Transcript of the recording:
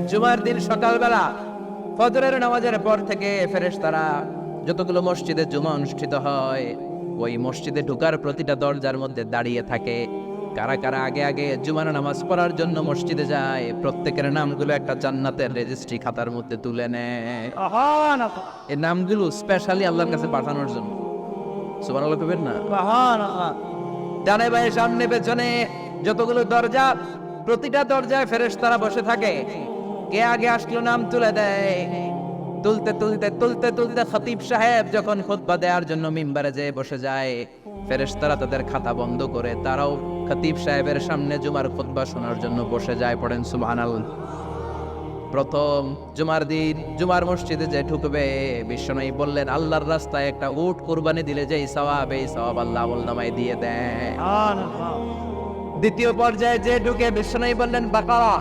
জুমার দিন সকালবেলা ফজরের নামাজের পর থেকে ফেরেশতারা যতগুলো মসজিদে জুমা অনুষ্ঠিত হয় ওই মসজিদে ঢোকার প্রতিটা দরজার মধ্যে দাঁড়িয়ে থাকে। কারা কারা আগে আগে জুমার নামাজ পড়ার জন্য মসজিদে যায়, প্রত্যেকের নামগুলো একটা জান্নাতের রেজিস্ট্রি খাতার মধ্যে তুলে নেয়। এই নামগুলো স্পেশালি আল্লাহর কাছে পাঠানোর জন্য। সুবহানাল্লাহ কইবেন না? ডানে বায়ে সামনে পেছনে যতগুলো দরজা, প্রতিটা দরজায় ফেরেশতারা বসে থাকে। কে আগে আসলো নাম তুলে দেয়। তুলতে তুলতে তুলতে তুলতে খতিব সাহেব যখন খুতবা দেওয়ার জন্য মিম্বারে যেয়ে বসে যায়, ফেরেশতারা তাদের খাতা বন্ধ করে তারাও খতিব সাহেবের সামনে জুমার খুতবা শোনার জন্য বসে যায়। পড়েন সুবহানাল্লাহ। প্রথম জুমার দিন জুমার মসজিদে যে ঢুকবে, বিশ্বনবী বললেন আল্লাহর রাস্তায় একটা উট কুরবানি দিলে যেই সওয়াব, এই সওয়াব আল্লাহ আমলনামায় দিয়ে দেয়। দ্বিতীয় পর্যায়ে যে ঢুকে, বিশ্বনবী বললেন বাকারা